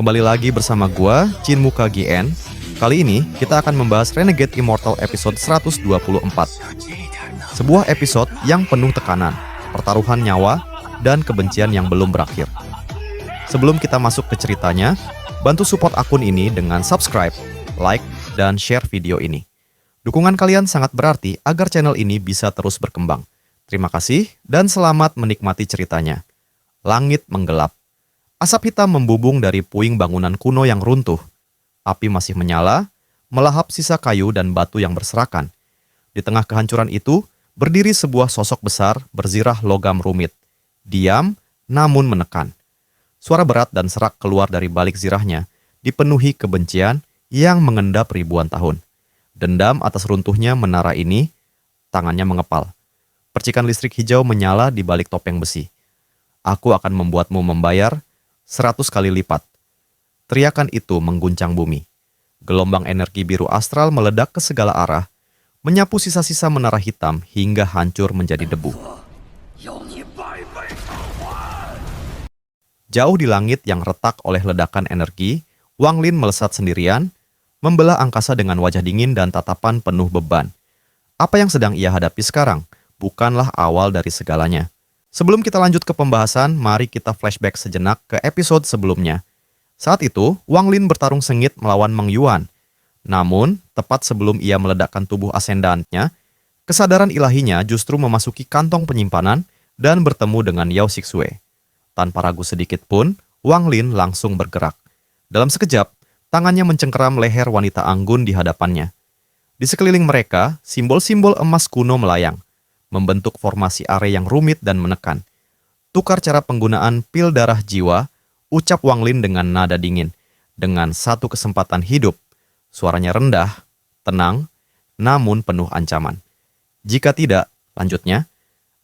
Kembali lagi bersama gua, Chin Muka GN. Kali ini kita akan membahas Renegade Immortal episode 124. Sebuah episode yang penuh tekanan, pertaruhan nyawa, dan kebencian yang belum berakhir. Sebelum kita masuk ke ceritanya, bantu support akun ini dengan subscribe, like, dan share video ini. Dukungan kalian sangat berarti agar channel ini bisa terus berkembang. Terima kasih dan selamat menikmati ceritanya. Langit menggelap. Asap hitam membubung dari puing bangunan kuno yang runtuh. Api masih menyala, melahap sisa kayu dan batu yang berserakan. Di tengah kehancuran itu, berdiri sebuah sosok besar berzirah logam rumit. Diam, namun menekan. Suara berat dan serak keluar dari balik zirahnya, dipenuhi kebencian yang mengendap ribuan tahun. Dendam atas runtuhnya menara ini, tangannya mengepal. Percikan listrik hijau menyala di balik topeng besi. Aku akan membuatmu membayar 100 kali lipat. Teriakan itu mengguncang bumi. Gelombang energi biru astral meledak ke segala arah, menyapu sisa-sisa menara hitam hingga hancur menjadi debu. Jauh di langit yang retak oleh ledakan energi, Wang Lin melesat sendirian, membelah angkasa dengan wajah dingin dan tatapan penuh beban. Apa yang sedang ia hadapi sekarang bukanlah awal dari segalanya. Sebelum kita lanjut ke pembahasan, mari kita flashback sejenak ke episode sebelumnya. Saat itu, Wang Lin bertarung sengit melawan Meng Yuan. Namun, tepat sebelum ia meledakkan tubuh ascendannya, kesadaran ilahinya justru memasuki kantong penyimpanan dan bertemu dengan Yao Xixue. Tanpa ragu sedikit pun, Wang Lin langsung bergerak. Dalam sekejap, tangannya mencengkeram leher wanita anggun di hadapannya. Di sekeliling mereka, simbol-simbol emas kuno melayang, membentuk formasi are yang rumit dan menekan. Tukar cara penggunaan pil darah jiwa, ucap Wang Lin dengan nada dingin. Dengan satu kesempatan hidup, suaranya rendah, tenang, namun penuh ancaman. Jika tidak, lanjutnya,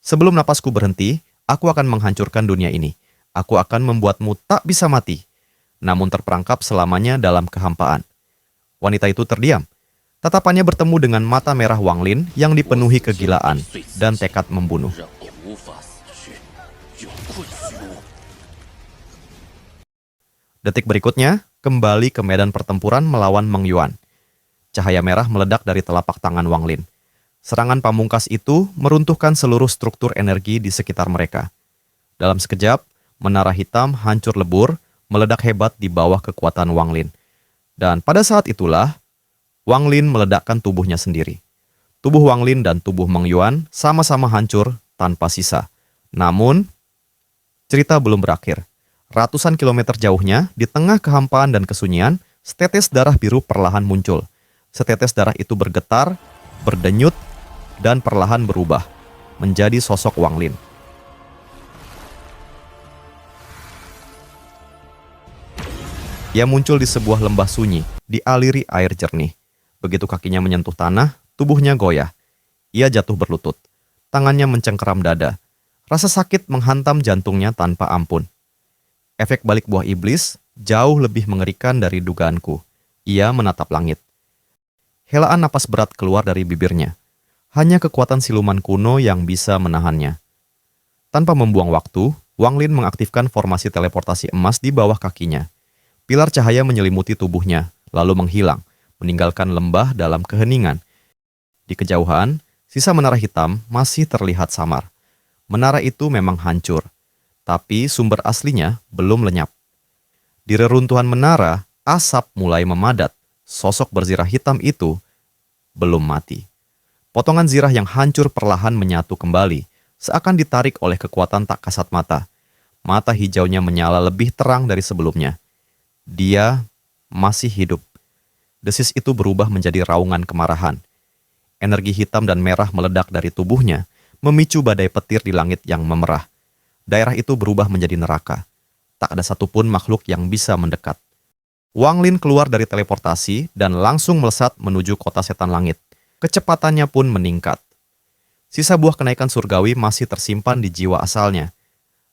sebelum napasku berhenti, aku akan menghancurkan dunia ini. Aku akan membuatmu tak bisa mati, namun terperangkap selamanya dalam kehampaan. Wanita itu terdiam. Tatapannya bertemu dengan mata merah Wang Lin yang dipenuhi kegilaan dan tekad membunuh. Detik berikutnya, kembali ke medan pertempuran melawan Meng Yuan. Cahaya merah meledak dari telapak tangan Wang Lin. Serangan pamungkas itu meruntuhkan seluruh struktur energi di sekitar mereka. Dalam sekejap, menara hitam hancur lebur, meledak hebat di bawah kekuatan Wang Lin. Dan pada saat itulah, Wang Lin meledakkan tubuhnya sendiri. Tubuh Wang Lin dan tubuh Meng Yuan sama-sama hancur tanpa sisa. Namun, cerita belum berakhir. Ratusan kilometer jauhnya, di tengah kehampaan dan kesunyian, setetes darah biru perlahan muncul. Setetes darah itu bergetar, berdenyut, dan perlahan berubah menjadi sosok Wang Lin. Ia muncul di sebuah lembah sunyi, dialiri air jernih. Begitu kakinya menyentuh tanah, tubuhnya goyah. Ia jatuh berlutut. Tangannya mencengkeram dada. Rasa sakit menghantam jantungnya tanpa ampun. Efek balik buah iblis jauh lebih mengerikan dari dugaanku. Ia menatap langit. Helaan napas berat keluar dari bibirnya. Hanya kekuatan siluman kuno yang bisa menahannya. Tanpa membuang waktu, Wang Lin mengaktifkan formasi teleportasi emas di bawah kakinya. Pilar cahaya menyelimuti tubuhnya, lalu menghilang, meninggalkan lembah dalam keheningan. Di kejauhan, sisa menara hitam masih terlihat samar. Menara itu memang hancur, tapi sumber aslinya belum lenyap. Di reruntuhan menara, asap mulai memadat. Sosok berzirah hitam itu belum mati. Potongan zirah yang hancur perlahan menyatu kembali, seakan ditarik oleh kekuatan tak kasat mata. Mata hijaunya menyala lebih terang dari sebelumnya. Dia masih hidup. Desis itu berubah menjadi raungan kemarahan. Energi hitam dan merah meledak dari tubuhnya, memicu badai petir di langit yang memerah. Daerah itu berubah menjadi neraka. Tak ada satupun makhluk yang bisa mendekat. Wang Lin keluar dari teleportasi dan langsung melesat menuju kota setan langit. Kecepatannya pun meningkat. Sisa buah kenaikan surgawi masih tersimpan di jiwa asalnya.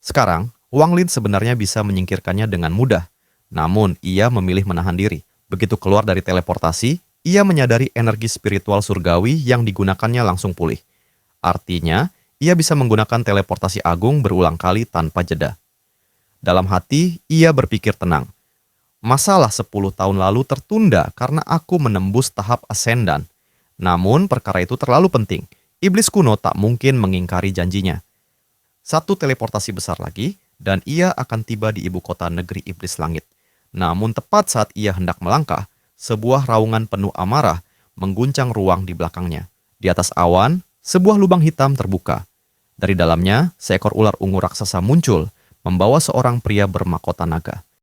Sekarang, Wang Lin sebenarnya bisa menyingkirkannya dengan mudah. Namun, ia memilih menahan diri. Begitu keluar dari teleportasi, ia menyadari energi spiritual surgawi yang digunakannya langsung pulih. Artinya, ia bisa menggunakan teleportasi agung berulang kali tanpa jeda. Dalam hati, ia berpikir tenang. Masalah 10 tahun lalu tertunda karena aku menembus tahap ascendan. Namun perkara itu terlalu penting. Iblis kuno tak mungkin mengingkari janjinya. Satu teleportasi besar lagi, dan ia akan tiba di ibu kota negeri iblis langit. Namun tepat saat ia hendak melangkah, sebuah raungan penuh amarah mengguncang ruang di belakangnya. Di atas awan, sebuah lubang hitam terbuka. Dari dalamnya, seekor ular ungu raksasa muncul, membawa seorang pria bermahkota naga.